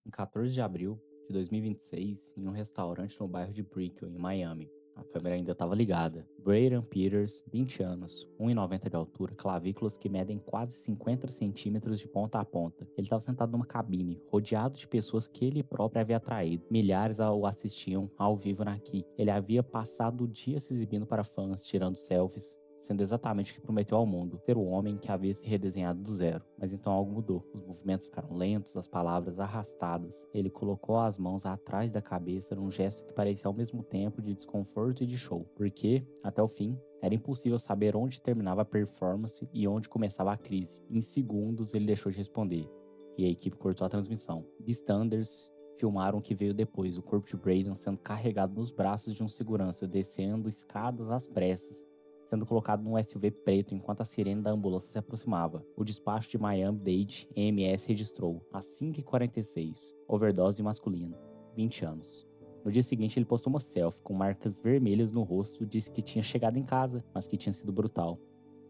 Em 14 de abril de 2026, em um restaurante no bairro de Brickell, em Miami. A câmera ainda estava ligada. Braden Peters, 20 anos, 1,90 de altura, clavículas que medem quase 50 centímetros de ponta a ponta. Ele estava sentado numa cabine, rodeado de pessoas que ele próprio havia atraído. Milhares o assistiam ao vivo na Kik. Ele havia passado o dia se exibindo para fãs, tirando selfies, sendo exatamente o que prometeu ao mundo, ser o homem que havia se redesenhado do zero. Mas então algo mudou. Os movimentos ficaram lentos, as palavras arrastadas. Ele colocou as mãos atrás da cabeça num gesto que parecia ao mesmo tempo de desconforto e de show. Porque, até o fim, era impossível saber onde terminava a performance e onde começava a crise. Em segundos ele deixou de responder, e a equipe cortou a transmissão. Bystanders filmaram o que veio depois, o corpo de Braden sendo carregado nos braços de um segurança, descendo escadas às pressas, sendo colocado num SUV preto enquanto a sirene da ambulância se aproximava. O despacho de Miami-Dade EMS registrou, às 5h46, overdose masculina, 20 anos. No dia seguinte, ele postou uma selfie com marcas vermelhas no rosto, disse que tinha chegado em casa, mas que tinha sido brutal.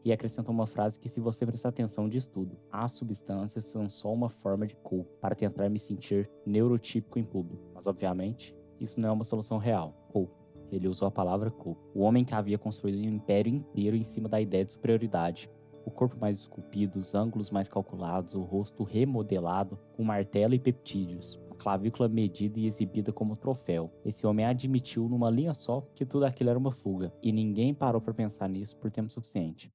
E acrescentou uma frase que, se você prestar atenção, diz tudo. As substâncias são só uma forma de culpa para tentar me sentir neurotípico em público. Mas, obviamente, isso não é uma solução real. Culpa. Ele usou a palavra culpa. O homem que havia construído um império inteiro em cima da ideia de superioridade. O corpo mais esculpido, os ângulos mais calculados, o rosto remodelado com martelo e peptídeos, a clavícula medida e exibida como troféu. Esse homem admitiu numa linha só que tudo aquilo era uma fuga, e ninguém parou para pensar nisso por tempo suficiente.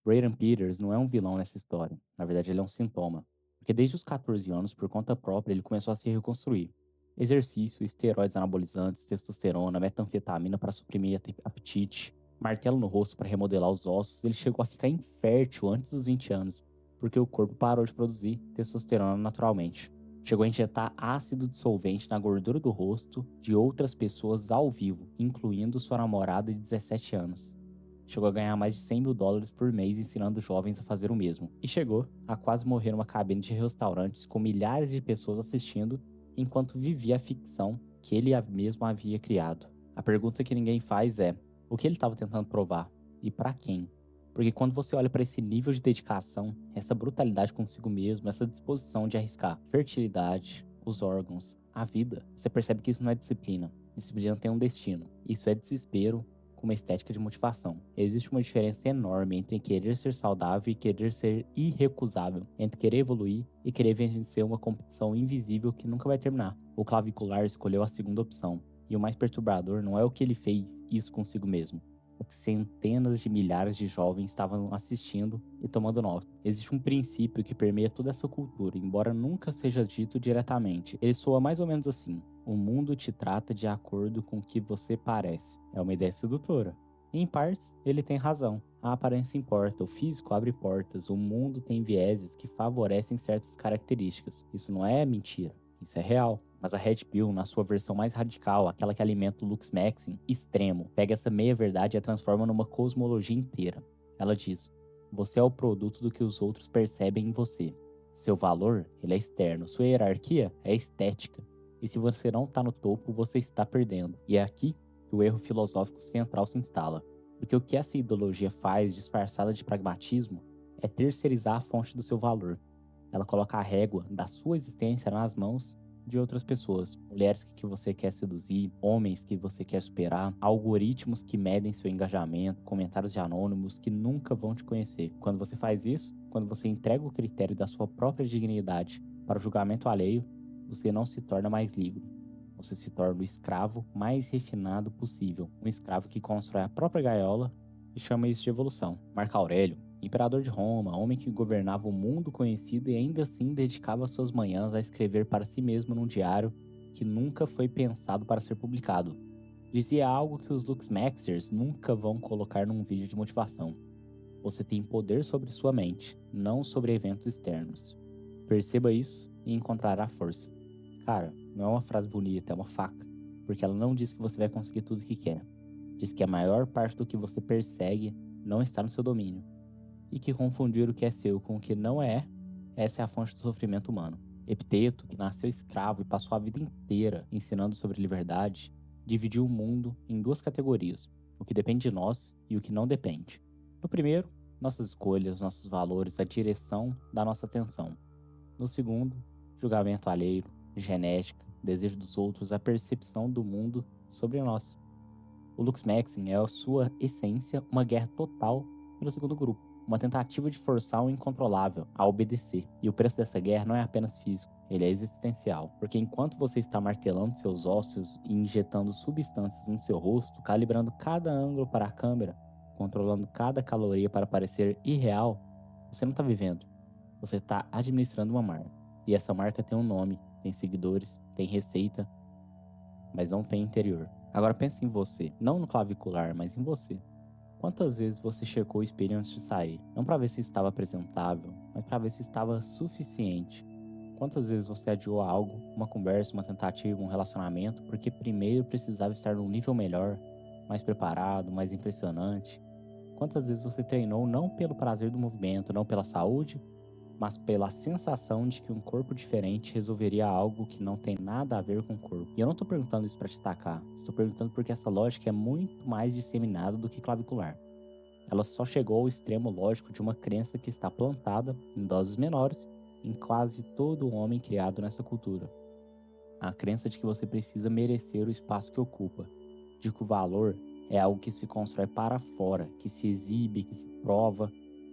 Braden Peters não é um vilão nessa história. Na verdade, ele é um sintoma. Porque desde os 14 anos, por conta própria, ele começou a se reconstruir. Exercício, esteroides anabolizantes, testosterona, metanfetamina para suprimir apetite, martelo no rosto para remodelar os ossos. Ele chegou a ficar infértil antes dos 20 anos, porque o corpo parou de produzir testosterona naturalmente. Chegou a injetar ácido dissolvente na gordura do rosto de outras pessoas ao vivo, incluindo sua namorada de 17 anos. Chegou a ganhar mais de 100 mil dólares por mês ensinando jovens a fazer o mesmo. E chegou a quase morrer numa cabine de restaurantes com milhares de pessoas assistindo enquanto vivia a ficção que ele mesmo havia criado. A pergunta que ninguém faz é: o que ele estava tentando provar? E para quem? Porque quando você olha para esse nível de dedicação, essa brutalidade consigo mesmo, essa disposição de arriscar fertilidade, os órgãos, a vida, você percebe que isso não é disciplina. Disciplina tem um destino. Isso é desespero com uma estética de motivação. Existe uma diferença enorme entre querer ser saudável e querer ser irrecusável, entre querer evoluir e querer vencer uma competição invisível que nunca vai terminar. O clavicular escolheu a segunda opção, e o mais perturbador não é o que ele fez isso consigo mesmo. Centenas de milhares de jovens estavam assistindo e tomando nota. Existe um princípio que permeia toda essa cultura, embora nunca seja dito diretamente. Ele soa mais ou menos assim: o mundo te trata de acordo com o que você parece. É uma ideia sedutora. E, em partes, ele tem razão. A aparência importa, o físico abre portas, o mundo tem vieses que favorecem certas características. Isso não é mentira, isso é real. Mas a Red Pill, na sua versão mais radical, aquela que alimenta o Lux Maxim, extremo, pega essa meia-verdade e a transforma numa cosmologia inteira. Ela diz: você é o produto do que os outros percebem em você. Seu valor, ele é externo. Sua hierarquia é estética. E se você não está no topo, você está perdendo. E é aqui que o erro filosófico central se instala. Porque o que essa ideologia faz, disfarçada de pragmatismo, é terceirizar a fonte do seu valor. Ela coloca a régua da sua existência nas mãos de outras pessoas. Mulheres que você quer seduzir, homens que você quer superar, algoritmos que medem seu engajamento, comentários de anônimos que nunca vão te conhecer. Quando você faz isso, quando você entrega o critério da sua própria dignidade para o julgamento alheio, você não se torna mais livre. Você se torna o escravo mais refinado possível. Um escravo que constrói a própria gaiola e chama isso de evolução. Marco Aurélio, imperador de Roma, homem que governava o mundo conhecido e ainda assim dedicava suas manhãs a escrever para si mesmo num diário que nunca foi pensado para ser publicado. Dizia algo que os Lux Maxers nunca vão colocar num vídeo de motivação. Você tem poder sobre sua mente, não sobre eventos externos. Perceba isso e encontrará força. Cara, não é uma frase bonita, é uma faca. Porque ela não diz que você vai conseguir tudo o que quer. Diz que a maior parte do que você persegue não está no seu domínio. E que confundir o que é seu com o que não é, essa é a fonte do sofrimento humano. Epiteto, que nasceu escravo e passou a vida inteira ensinando sobre liberdade, dividiu o mundo em duas categorias: o que depende de nós e o que não depende. No primeiro, nossas escolhas, nossos valores, a direção da nossa atenção. No segundo, julgamento alheio, genética, desejo dos outros, a percepção do mundo sobre nós. O Lux Maxim é a sua essência uma guerra total pelo segundo grupo, uma tentativa de forçar o incontrolável a obedecer. E o preço dessa guerra não é apenas físico, ele é existencial. Porque enquanto você está martelando seus ossos e injetando substâncias no seu rosto, calibrando cada ângulo para a câmera, controlando cada caloria para parecer irreal, você não está vivendo, você está administrando uma marca. E essa marca tem um nome, tem seguidores, tem receita, mas não tem interior. Agora pense em você, não no clavicular, mas em você. Quantas vezes você checou o espelho antes de sair? Não para ver se estava apresentável, mas para ver se estava suficiente. Quantas vezes você adiou algo, uma conversa, uma tentativa, um relacionamento, porque primeiro precisava estar num nível melhor, mais preparado, mais impressionante? Quantas vezes você treinou não pelo prazer do movimento, não pela saúde, mas pela sensação de que um corpo diferente resolveria algo que não tem nada a ver com o corpo? E eu não tô perguntando isso para te atacar, estou perguntando porque essa lógica é muito mais disseminada do que clavicular. Ela só chegou ao extremo lógico de uma crença que está plantada, em doses menores, em quase todo homem criado nessa cultura. A crença de que você precisa merecer o espaço que ocupa, de que o valor é algo que se constrói para fora, que se exibe, que se prova,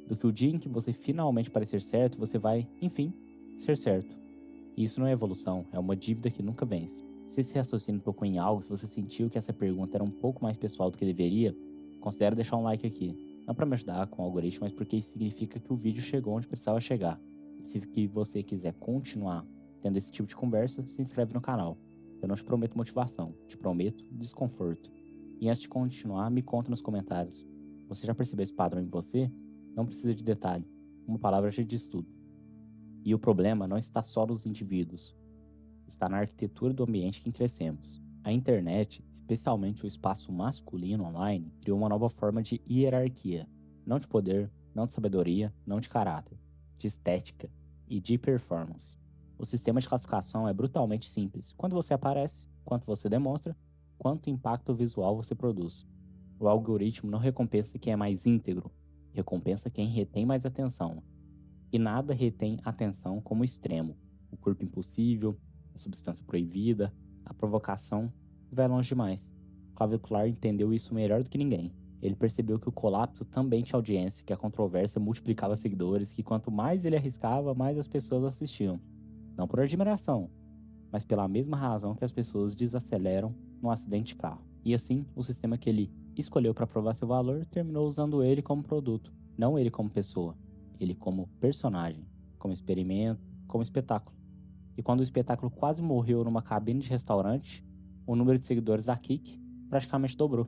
do que o dia em que você finalmente parecer certo, você vai, enfim, ser certo. E isso não é evolução, é uma dívida que nunca vence. Se esse raciocínio tocou em algo, se você sentiu que essa pergunta era um pouco mais pessoal do que deveria, considere deixar um like aqui. Não para me ajudar com o algoritmo, mas porque isso significa que o vídeo chegou onde precisava chegar. E se você quiser continuar tendo esse tipo de conversa, se inscreve no canal. Eu não te prometo motivação, te prometo desconforto. E antes de continuar, me conta nos comentários. Você já percebeu esse padrão em você? Não precisa de detalhe. Uma palavra já diz tudo. E o problema não está só nos indivíduos. Está na arquitetura do ambiente em que crescemos. A internet, especialmente o espaço masculino online, criou uma nova forma de hierarquia. Não de poder, não de sabedoria, não de caráter, de estética e de performance. O sistema de classificação é brutalmente simples. Quando você aparece, quanto você demonstra, quanto impacto visual você produz. O algoritmo não recompensa quem é mais íntegro, recompensa quem retém mais atenção. E nada retém atenção como o extremo. O corpo impossível, a substância proibida, a provocação, vai longe demais. Clavicular entendeu isso melhor do que ninguém. Ele percebeu que o colapso também tinha audiência, que a controvérsia multiplicava seguidores, que quanto mais ele arriscava, mais as pessoas assistiam. Não por admiração, mas pela mesma razão que as pessoas desaceleram num acidente de carro. E assim, o sistema que ele escolheu para provar seu valor terminou usando ele como produto, não ele como pessoa, ele como personagem, como experimento, como espetáculo. E quando o espetáculo quase morreu numa cabine de restaurante, o número de seguidores da Kik praticamente dobrou.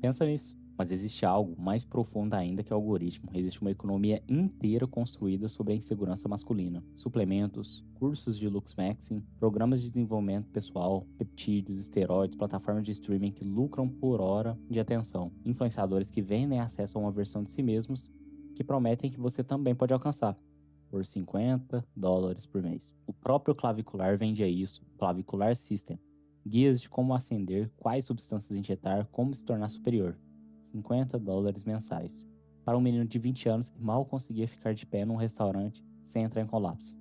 Pensa nisso. Mas existe algo mais profundo ainda que o algoritmo. Existe uma economia inteira construída sobre a insegurança masculina. Suplementos, cursos de Lux Maxim, programas de desenvolvimento pessoal, peptídeos, esteroides, plataformas de streaming que lucram por hora de atenção. Influenciadores que vendem acesso a uma versão de si mesmos que prometem que você também pode alcançar por $50 por mês. O próprio clavicular vende isso, Clavicular System. Guias de como acender, quais substâncias injetar, como se tornar superior. $50 mensais. Para um menino de 20 anos que mal conseguia ficar de pé num restaurante sem entrar em colapso.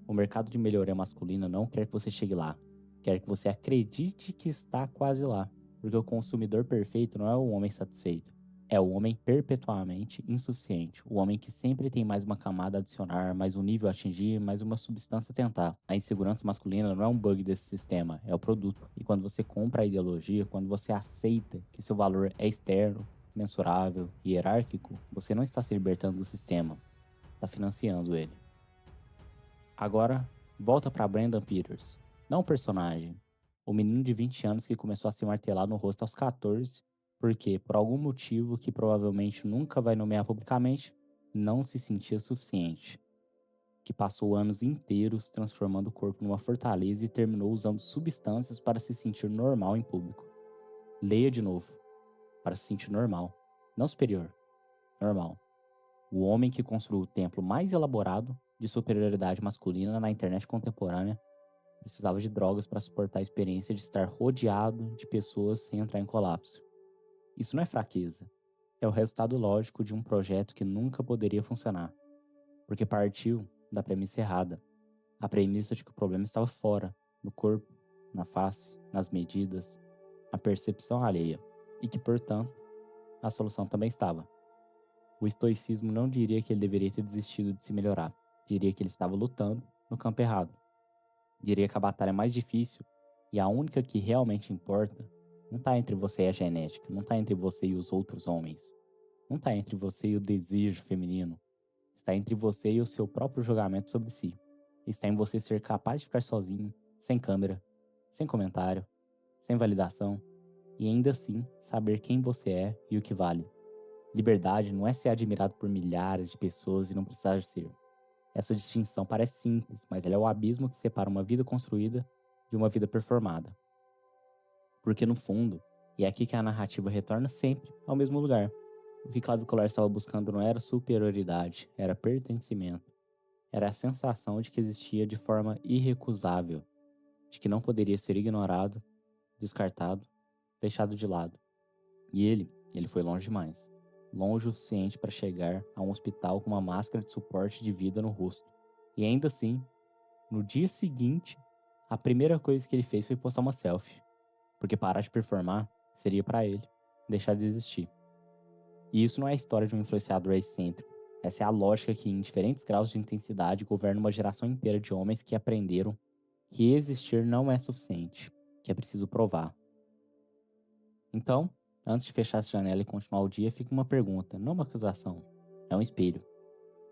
O mercado de melhoria masculina não quer que você chegue lá. Quer que você acredite que está quase lá. Porque o consumidor perfeito não é o homem satisfeito. É o homem perpetuamente insuficiente. O homem que sempre tem mais uma camada a adicionar, mais um nível a atingir, mais uma substância a tentar. A insegurança masculina não é um bug desse sistema, é o produto. E quando você compra a ideologia, quando você aceita que seu valor é externo, mensurável e hierárquico, você não está se libertando do sistema, está financiando ele. Agora, volta para Brandon Peters. Não o personagem. O menino de 20 anos que começou a se martelar no rosto aos 14 porque, por algum motivo que provavelmente nunca vai nomear publicamente, não se sentia suficiente. Que passou anos inteiros transformando o corpo numa fortaleza e terminou usando substâncias para se sentir normal em público. Leia de novo. Para se sentir normal. Não superior. Normal. O homem que construiu o templo mais elaborado de superioridade masculina na internet contemporânea precisava de drogas para suportar a experiência de estar rodeado de pessoas sem entrar em colapso. Isso não é fraqueza, é o resultado lógico de um projeto que nunca poderia funcionar, porque partiu da premissa errada. A premissa de que o problema estava fora, no corpo, na face, nas medidas, na percepção alheia, e que, portanto, a solução também estava. O estoicismo não diria que ele deveria ter desistido de se melhorar, diria que ele estava lutando no campo errado. Diria que a batalha mais difícil, e a única que realmente importa, não está entre você e a genética, não está entre você e os outros homens, não está entre você e o desejo feminino, está entre você e o seu próprio julgamento sobre si. Está em você ser capaz de ficar sozinho, sem câmera, sem comentário, sem validação, e ainda assim saber quem você é e o que vale. Liberdade não é ser admirado por milhares de pessoas e não precisar ser. Essa distinção parece simples, mas ela é o abismo que separa uma vida construída de uma vida performada. Porque no fundo, e é aqui que a narrativa retorna sempre ao mesmo lugar. O que Clavicular estava buscando não era superioridade, era pertencimento. Era a sensação de que existia de forma irrecusável, de que não poderia ser ignorado, descartado, deixado de lado. E ele foi longe demais. Longe o suficiente para chegar a um hospital com uma máscara de suporte de vida no rosto. E ainda assim, no dia seguinte, a primeira coisa que ele fez foi postar uma selfie. Porque parar de performar seria para ele deixar de existir. E isso não é a história de um influenciador excêntrico. Essa é a lógica que, em diferentes graus de intensidade, governa uma geração inteira de homens que aprenderam que existir não é suficiente, que é preciso provar. Então, antes de fechar essa janela e continuar o dia, fica uma pergunta, não uma acusação. É um espelho.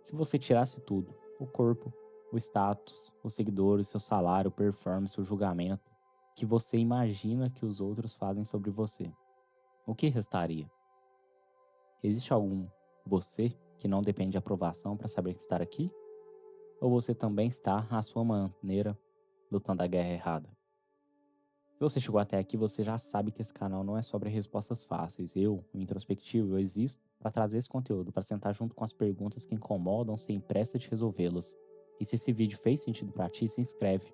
Se você tirasse tudo, o corpo, o status, os seguidores, seu salário, performance, o julgamento, que você imagina que os outros fazem sobre você, o que restaria? Existe algum você que não depende de aprovação para saber que estar aqui? Ou você também está, à sua maneira, lutando a guerra errada? Se você chegou até aqui, você já sabe que esse canal não é sobre respostas fáceis. Eu, o introspectivo, eu existo para trazer esse conteúdo, para sentar junto com as perguntas que incomodam sem pressa de resolvê-las. E se esse vídeo fez sentido para ti, se inscreve.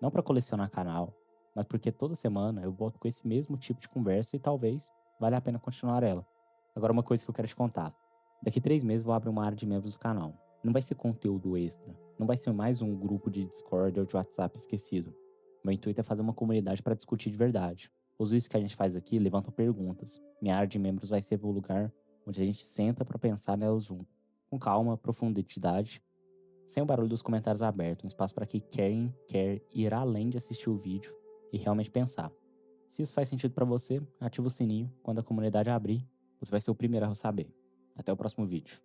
Não para colecionar canal, mas porque toda semana eu volto com esse mesmo tipo de conversa e talvez valha a pena continuar ela. Agora uma coisa que eu quero te contar. Daqui 3 meses eu vou abrir uma área de membros do canal. Não vai ser conteúdo extra. Não vai ser mais um grupo de Discord ou de WhatsApp esquecido. Meu intuito é fazer uma comunidade para discutir de verdade. Os vídeos que a gente faz aqui levantam perguntas. Minha área de membros vai ser o lugar onde a gente senta para pensar nelas junto. Com calma, profundidade, sem o barulho dos comentários abertos. Um espaço para quem quer ir além de assistir o vídeo e realmente pensar. Se isso faz sentido para você, ativa o sininho. Quando a comunidade abrir, você vai ser o primeiro a saber. Até o próximo vídeo.